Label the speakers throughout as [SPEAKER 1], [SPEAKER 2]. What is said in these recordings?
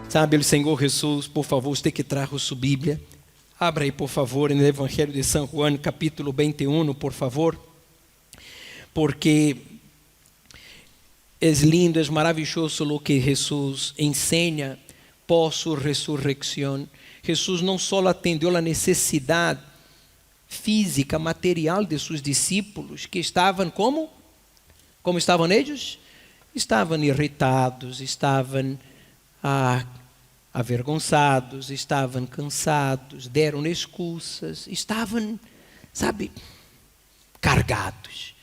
[SPEAKER 1] Sabe, o Senhor Jesus, por favor, você que trajo sua Bíblia, abra aí, por favor, no Evangelho de São Juan, capítulo 21, por favor, porque é lindo, é maravilhoso o que Jesus ensina pós sua ressurreição. Jesus não só atendeu a necessidade física, material de seus discípulos, que estavam como? Como estavam eles? Estavam irritados, estavam avergonçados, estavam cansados, deram excusas, estavam, sabe, cargados.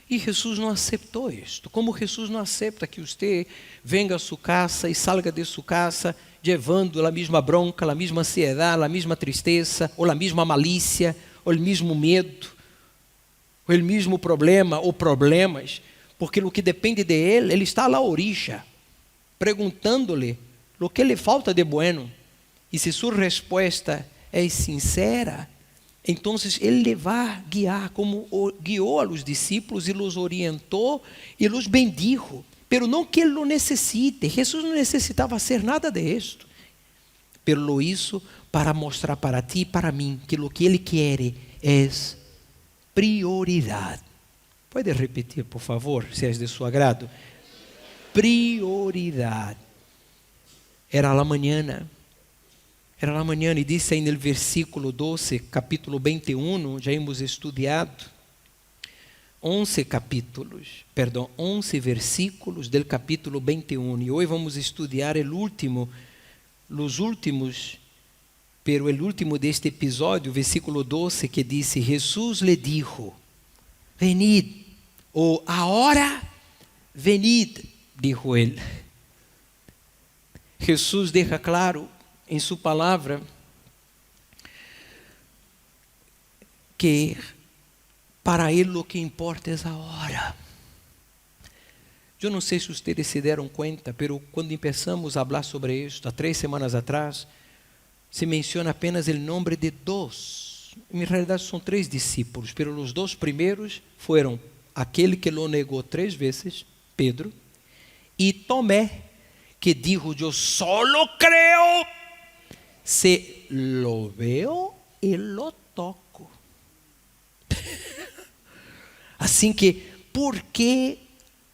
[SPEAKER 1] E Jesus não aceitou isto. Como Jesus não aceita que você venha a sua casa e salga de sua casa levando a mesma bronca, a mesma ansiedade, a mesma tristeza, ou a mesma malícia, ou o mesmo medo, ou o mesmo problema, ou problemas, porque o que depende de ele está lá à origem, perguntando-lhe o que lhe falta de bueno, e se sua resposta é sincera, então ele lhe vai guiar, como guiou a los discípulos e los orientou e los bendijo, pero não que ele lo necessite. Jesus não necessitava fazer nada de isto, pero lo hizo para mostrar para ti e para mim que o que ele quer é prioridade. Pode repetir, por favor, se é de seu agrado? Prioridade. Era a manhã. Era a manhã, e disse aí no versículo 12, capítulo 21, já hemos estudado 11 versículos do capítulo 21, e hoje vamos estudar o último deste episódio, versículo 12, que diz: Jesus lhe dijo, venid, ou agora venid, dijo ele. Jesus deixa claro em sua palavra que para ele o que importa é a hora. Eu não sei se vocês se deram conta, pero quando começamos a falar sobre isto, há 3 semanas atrás, se menciona apenas o nome de 2. Em realidade são 3 discípulos, pero os 2 primeiros foram aquele que lo negou 3 vezes, Pedro, e Tomé, que dijo: eu solo creo se lo veo e lo toco. Assim que, por que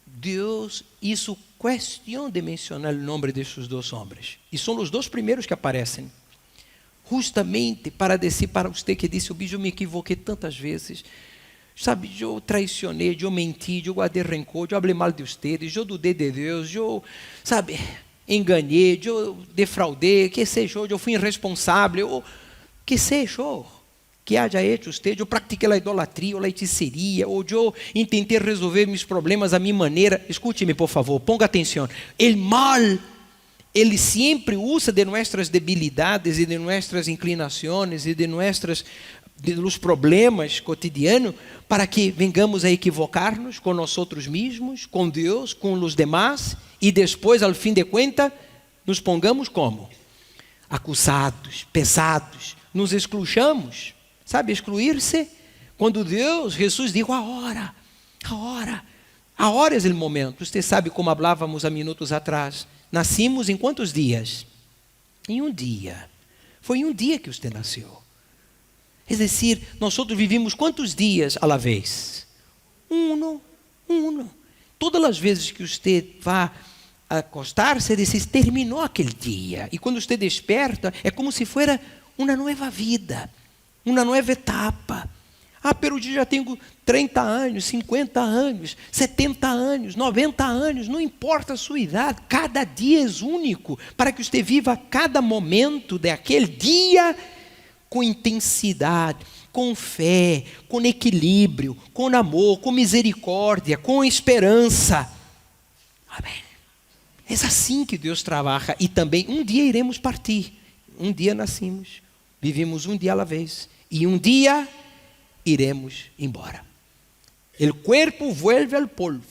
[SPEAKER 1] Deus hizo questão de mencionar o nome desses 2 homens? E são os 2 primeiros que aparecem, justamente para dizer para você que disse: eu me equivoquei tantas vezes, sabe, eu traicionei, eu menti, eu guardei rancor, eu falei mal de vocês, eu dudei de Deus, eu, sabe, enganei, eu defraudei, que seja, eu fui irresponsável, que seja, que haja hecho usted, eu pratiquei a idolatria, ou a hechiceria, ou eu tentei resolver meus problemas a minha maneira. Escute-me, por favor, ponga atenção. O mal, ele sempre usa de nossas debilidades e de nossas inclinações e de los problemas cotidianos para que vengamos a equivocar-nos com nós mesmos, com Deus, com os demás, e depois, ao fim de contas, nos pongamos como? Acusados, pesados, nos excluamos. Sabe, excluir-se? Quando Jesus disse: a hora é o momento. Você sabe como falávamos há minutos atrás. Nascimos em quantos dias? Em um dia. Foi em um dia que você nasceu. É decir, nós vivimos quantos dias à la vez? Um. Todas as vezes que você vai acostar-se, diz: terminou aquele dia. E quando você desperta, é como se fosse uma nova vida, uma nova etapa. Pero eu já tenho 30 anos, 50 anos, 70 anos, 90 anos, não importa a sua idade, cada dia é único, para que você viva cada momento daquele dia com intensidade, com fé, com equilíbrio, com amor, com misericórdia, com esperança. Amém. É assim que Deus trabalha. E também um dia iremos partir. Um dia nascimos, vivimos um dia à vez, e um dia iremos embora. O corpo vuelve ao polvo,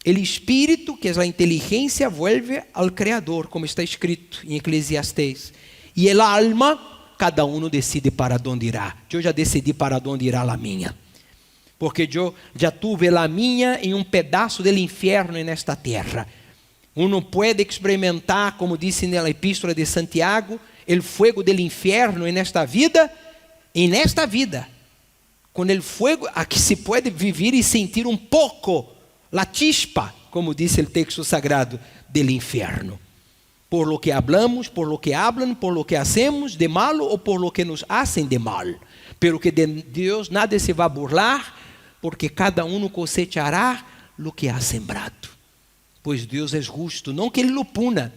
[SPEAKER 1] o espírito, que é a inteligência, vuelve ao Criador, como está escrito em Eclesiastés. E a alma, cada um decide para onde irá. Eu já decidi para onde irá a minha, porque eu já tuve a minha em um pedaço do inferno nesta terra. Uno pode experimentar, como disse na Epístola de Santiago, o fogo del infierno nesta vida, com o fogo aqui se pode viver e sentir um pouco a chispa, como diz o texto sagrado, del infierno. Por lo que hablamos, por lo que hablan, por lo que hacemos de malo ou por lo que nos hacen de mal. Pero que de Deus nada se vai burlar, porque cada um cosechará lo que ha sembrado. Pois Deus é justo, não que Ele lo puna,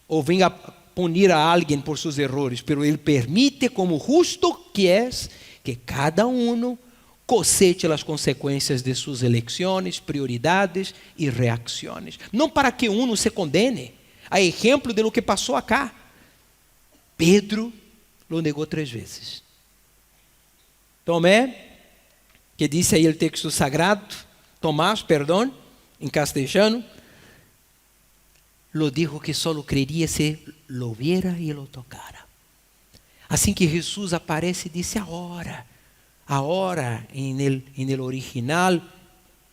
[SPEAKER 1] ou venha punir a alguém por seus errores, pero Ele permite como justo que é, que cada um coseche as consequências de suas eleições, prioridades e reacções. Não para que uno se condene, a exemplo de lo que passou acá. Pedro lo negou 3 vezes. Tomé, que disse aí o texto sagrado, Tomás, perdão, em castelhano, lo dijo que solo creería se lo viera y lo tocara. Assim que Jesus aparece, disse ahora em el original,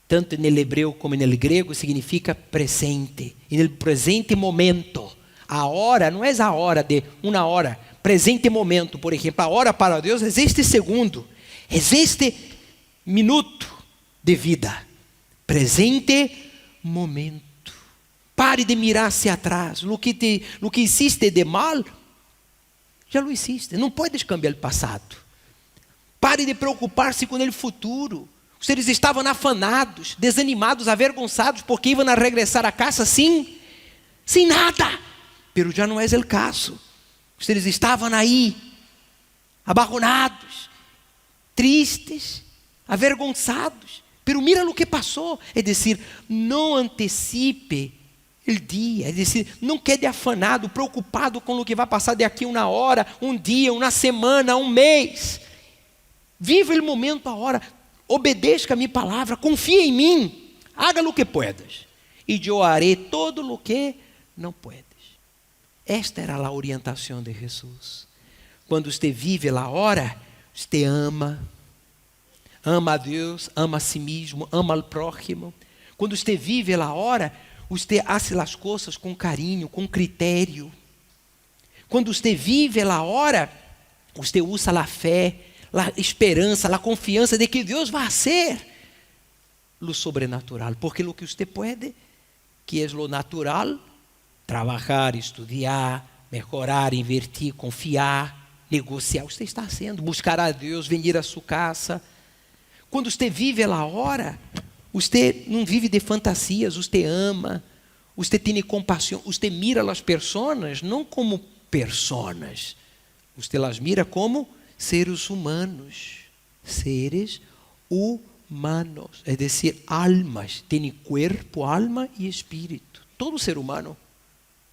[SPEAKER 1] tanto no hebreu como no grego, significa presente, no presente momento. A hora não é a hora de uma hora, presente momento. Por exemplo, a hora para Deus é este segundo, é este minuto de vida, presente momento. Pare de mirar hacia atrás. O que hiciste de mal, já lo hiciste. Não puedes cambiar o passado. Pare de preocupar-se com o futuro. Vocês estavam afanados, desanimados, avergonçados, porque iam a regressar a casa sem nada. Pero já não é o caso. Vocês estavam aí, abarronados, tristes, avergonçados. Pero mira o que passou. É dizer, não antecipe o dia, é dizer, não quede afanado, preocupado com o que vai passar daqui uma hora, um dia, uma semana, um mês. Viva o momento, a hora. Obedeça a minha palavra, confia em mim. Haga o que puedas. E eu haré todo o que não puedes. Esta era a orientação de Jesus. Quando você vive a hora, você ama a Deus, ama a si mesmo, ama ao próximo. Quando você vive a hora, você faz as coisas com carinho, com critério. Quando você vive a hora, você usa a fé, a esperança, a confiança de que Deus vai fazer o sobrenatural. Porque o que você pode, que é o natural, trabalhar, estudar, melhorar, invertir, confiar, negociar, você está fazendo, buscar a Deus, vir a sua casa. Quando você vive a hora, você não vive de fantasias, você ama, você tem compaixão, você mira as pessoas não como pessoas, você as mira como seres humanos, é dizer, almas, tem corpo, alma e espírito. Todo ser humano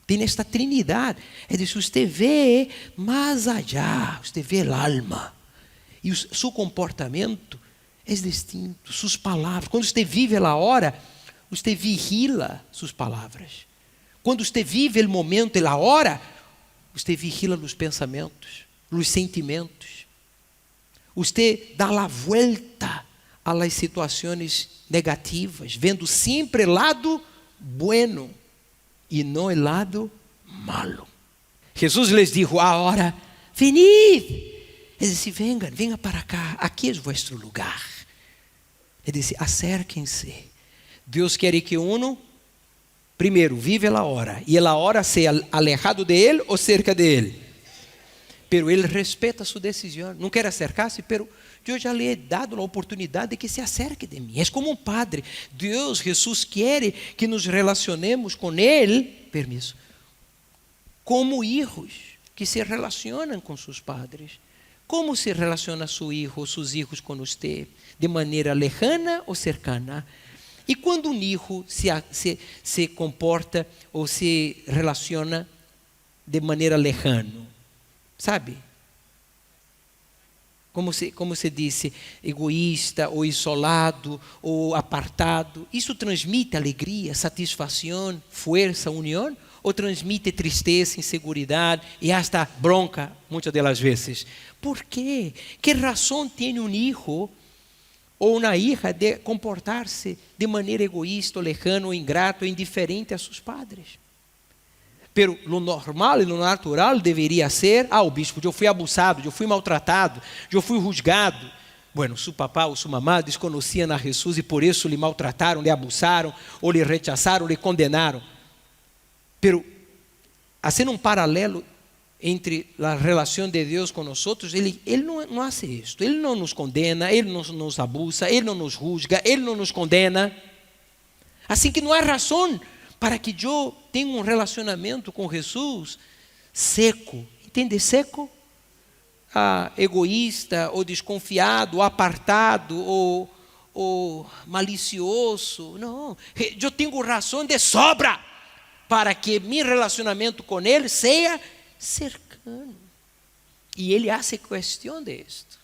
[SPEAKER 1] tem esta trinidade, é dizer, você vê mais allá, você vê a alma, e o seu comportamento é distinto, suas palavras. Quando você vive a hora, você vigila suas palavras. Quando você vive o momento e a hora, você vigila os pensamentos, os sentimentos. Você dá a volta às situações negativas, vendo sempre o lado bueno e não o lado malo. Jesus lhes dijo, agora, venid. Ele disse, venham para cá, aqui é vosso lugar. Ele disse, acérquem-se. Deus quer que uno, primeiro, vive a hora, e a hora seja alejado de Ele ou cerca de Ele. Pero Ele respeita sua decisão. Não quer acercar-se, pero eu já lhe he dado a oportunidade de que se acerque de mim. É como um padre. Deus, Jesus, quer que nos relacionemos com Ele, permiso, como hijos que se relacionam com seus padres. Como se relaciona seu filho ou seus filhos com você? De maneira lejana ou cercana? E quando um filho se comporta ou se relaciona de maneira lejana, sabe? Como se disse, egoísta ou isolado ou apartado. Isso transmite alegria, satisfação, força, união? Ou transmite tristeza, inseguridade e hasta bronca, muitas das vezes? ¿Por quê? Que razão tem um filho ou una hija de comportar-se de maneira egoísta, ou lejana, ou ingrato, ou indiferente a seus padres. Pero lo normal e lo natural deveria ser, o bispo, eu fui abusado, eu fui maltratado, eu fui juzgado. Bueno, su papá ou su mamá desconheciam a Jesus e por isso lhe maltrataram, lhe abusaram, ou lhe rechazaram, lhe condenaram. Pero, fazendo paralelo entre a relação de Deus com nós, ele não faz isto, ele não nos condena, ele não nos abusa, ele não nos juzga, ele não nos condena. Assim que não há razão para que eu tenha relacionamento com Jesus seco, entende? Seco, egoísta, ou desconfiado, ou apartado, ou malicioso. Não, eu tenho razão de sobra para que meu relacionamento com Ele seja cercano. E Ele hace questão de isto.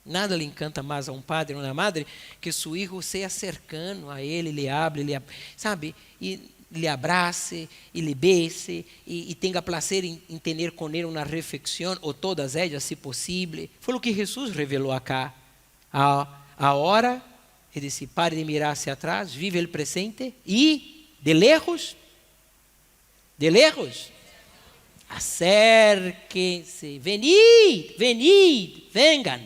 [SPEAKER 1] Nada lhe encanta mais a um padre ou uma madre que seu filho seja cercano a ele, lhe hable, sabe, e lhe abrace, e lhe beije, e tenha prazer em ter com ele uma refeição, ou todas elas, se possível. Foi o que Jesus revelou acá. A hora, ele disse, pare de mirar hacia atrás, vive o presente, e de lejos, acérquense, venid, vengan.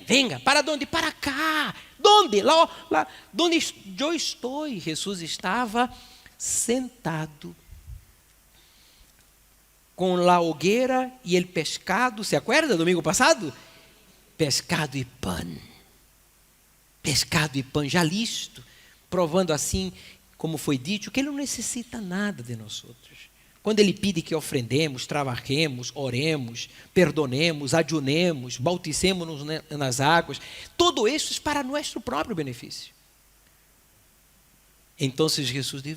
[SPEAKER 1] ¿Para dónde? Para cá. ¿Dónde? Lá donde eu estou. Jesus estava sentado com a hogueira e o pescado. ¿Se acuerda domingo passado? Pescado e pão. Pescado e pão já listo, provando assim, como foi dito, que Ele não necessita nada de nós outros. Quando Ele pede que ofrendemos, trabalhemos, oremos, perdonemos, ayunemos, bauticemos-nos nas águas, todo isso é para nosso próprio benefício. Então Jesus diz,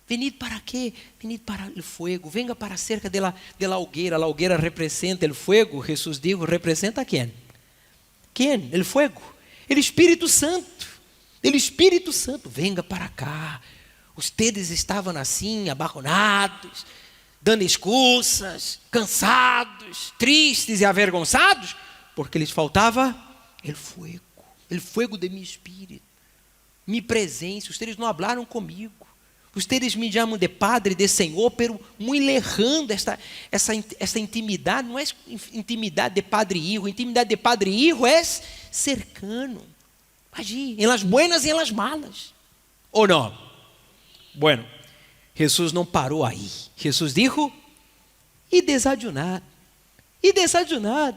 [SPEAKER 1] venid para quê? Venid para o fogo, venga para cerca de la hogueira. A hogueira representa o fogo. Jesus diz, representa quem? Quem? O fogo. O Espírito Santo. O Espírito Santo, venga para cá. Ustedes estavam assim, abarronados, dando excusas, cansados, tristes e avergonzados, porque lhes faltava o fogo de meu espírito, minha presença. Ustedes não falaram comigo, ustedes me chamam de Padre, de Senhor, pero muito lejando essa intimidade. Não é intimidade de Padre e Hijo, intimidade de Padre e Hijo é cercano, allí, em las buenas e em las malas, ou não? Bueno, Jesus não parou aí. Jesus disse, e desayunar.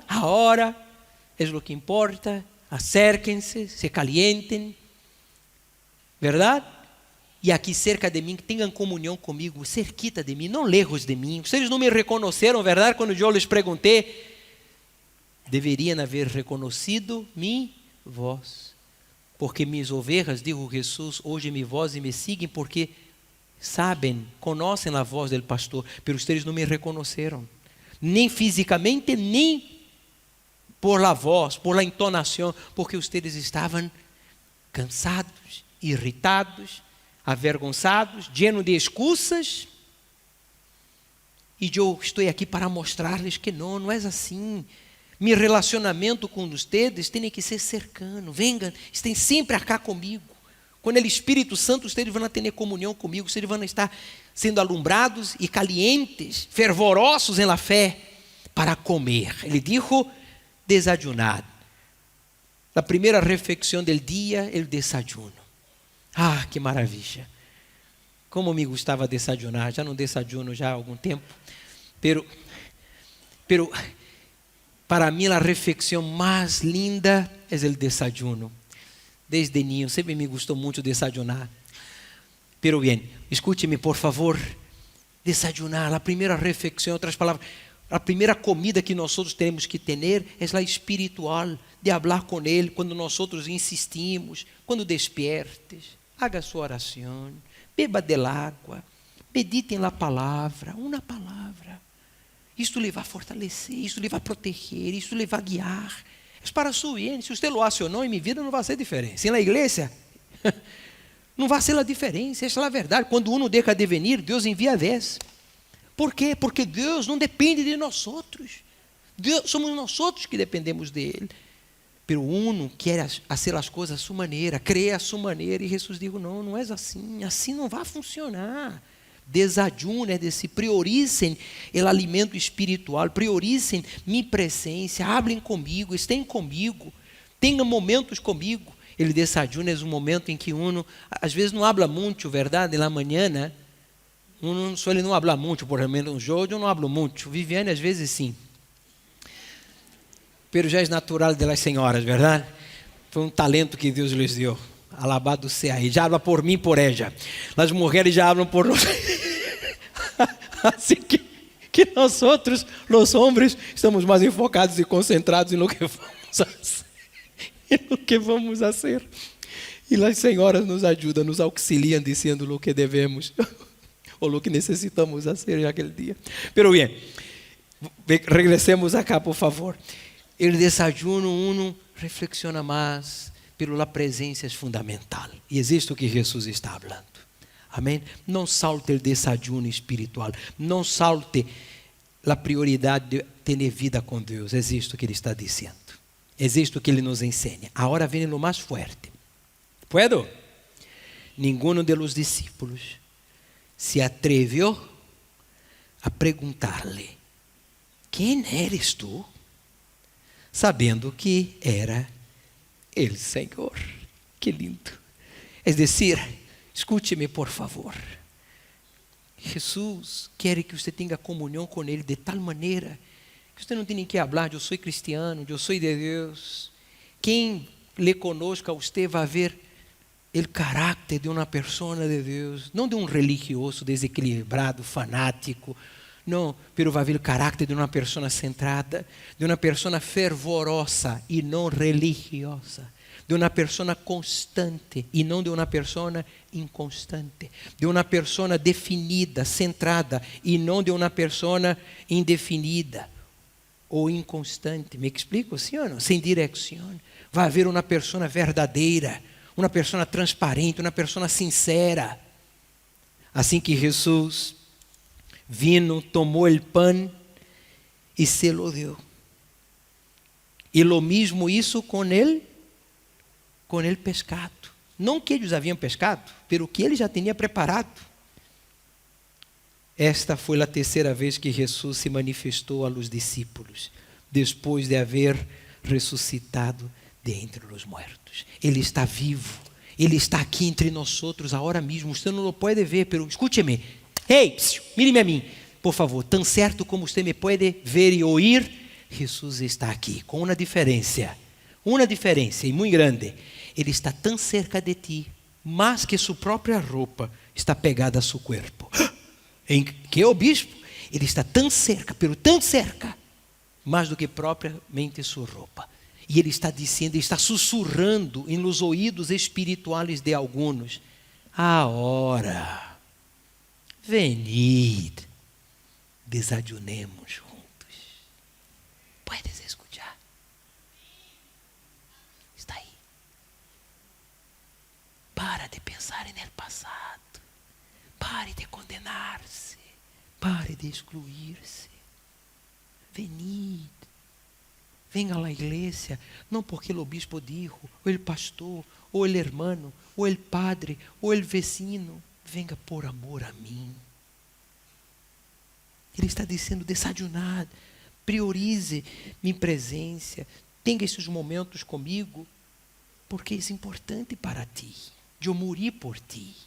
[SPEAKER 1] Agora é o que importa. Acérquense, se calientem, verdade? E aqui cerca de mim, que tenham comunhão comigo, cerquita de mim, não lejos de mim. Vocês não me reconheceram, verdade? Quando eu lhes perguntei, deveriam haver reconhecido minha voz. Porque minhas ovelhas, digo Jesus, hoje me voz e me seguem, porque sabem, conhecem a voz do pastor, pero ustedes não me reconheceram, nem fisicamente, nem por la voz, por la entonação, porque ustedes estavam cansados, irritados, avergonzados, llenos de excusas, e eu estou aqui para mostrar-lhes que não é assim. Meu relacionamento com ustedes tem que ser cercano. Venham, estejam sempre acá comigo. Quando o Espírito Santo, ustedes vão ter comunhão comigo, ustedes vão estar sendo alumbrados e calientes, fervorosos em la fé, para comer. Ele disse, desayunar. A primeira refeição do dia, o desayuno. Que maravilha. Como me gostava desayunar. Já não desayuno já há algum tempo. Pero para mim, a refeição mais linda é o desayuno. Desde niño, sempre me gostou muito desayunar. Pero bien, escute-me por favor. Desayunar, a primeira refeição, em outras palavras, a primeira comida que nós outros temos que ter é a espiritual, de falar com Ele, quando nós outros insistimos, quando despiertes, haga sua oração, beba del água, medite na palavra, uma palavra. Isto lhe vai fortalecer, isto lhe vai proteger, isto lhe vai guiar. É para su bien. Se você lo hace ou não, em minha vida não vai ser diferença. Na igreja, não vai ser a diferença. Essa é a verdade. Quando uno deixa de venir, Deus envia a vez. Por quê? Porque Deus não depende de nós outros. Somos nós outros que dependemos dele. pero uno quer fazer as coisas à sua maneira, crê à sua maneira, e Jesus dijo, não, não é assim não vai funcionar. Desayuno, é decir, prioricem o alimento espiritual, prioricem minha presença, hablem comigo, estejam comigo, tenham momentos comigo. Ele desayuno é um momento em que uno, às vezes não habla muito, verdade, na manhã, né? Uno suele não hablar muito, por exemplo, eu não hablo muito, Viviane às vezes sim, pero já é natural das senhoras, verdade? Foi um talento que Deus lhes deu. Alabado sea, e já habla por mim, por ella. As mulheres já hablam por nós. Assim que nós outros, os homens, estamos mais enfocados e concentrados em lo que vamos fazer. E as senhoras nos ajudam, nos auxiliam, dizendo o que devemos ou o que necessitamos fazer naquele dia. Pero bem, regressemos acá, por favor. O desayuno, uno reflexiona mais, pero a presença é fundamental. E existe o que Jesus está falando. Amém? Não salte o desayuno espiritual. Não salte a prioridade de ter vida com Deus. Existe o que Ele está dizendo. Existe o que Ele nos ensina. Agora vem o mais forte. ¿Puedo? Ninguno de los discípulos se atrevió a perguntar-lhe: quem eres tu? Sabendo que era el Senhor. Que lindo. Es decir, escute-me por favor. Jesus quer que você tenha comunhão com Ele de tal maneira que você não tem nem que falar, eu sou cristiano, eu sou de Deus. Quem lhe conosca, você vai ver o caráter de uma pessoa de Deus, não de um religioso desequilibrado, fanático. Não, pero vai ver o caráter de uma pessoa centrada, de uma pessoa fervorosa e não religiosa, de uma pessoa constante e não de uma pessoa inconstante, de uma pessoa definida, centrada e não de uma pessoa indefinida ou inconstante. Me explico, sim ou não? Sem direção. Vai haver uma pessoa verdadeira, uma pessoa transparente, uma pessoa sincera. Assim que Jesus vino, tomou o pão e se lo deu. E lo mesmo isso com ele pescado. Não que eles haviam pescado, pero que ele já tinha preparado. Esta foi a terceira vez que Jesus se manifestou a los discípulos, depois de haver ressuscitado de entre os mortos. Ele está vivo, Ele está aqui entre nós outros, agora mesmo. Você não o pode ver, pero escute-me. Ei, mire-me a mim, por favor. Tão certo como você me pode ver e ouvir, Jesus está aqui, com uma diferença e muito grande. Ele está tão cerca de ti, mas que sua própria roupa está pegada a seu corpo. Em que o bispo, ele está tão cerca, pero tão cerca, mais do que propriamente sua roupa. E ele está dizendo, ele está sussurrando em los ouvidos espirituais de alguns: agora, venid, desayunemos juntos. Puedes escuchar? Está aí. Para de pensar en el passado. Pare de condenar-se. Pare de excluir-se. Venid. Venga à igreja, não porque o bispo dijo, ou o pastor, ou o hermano, ou o padre, ou o vecino. Venga por amor a mim. Ele está dizendo: desayunar, priorize minha presença, tenha esses momentos comigo, porque é importante para ti. Eu morri por ti.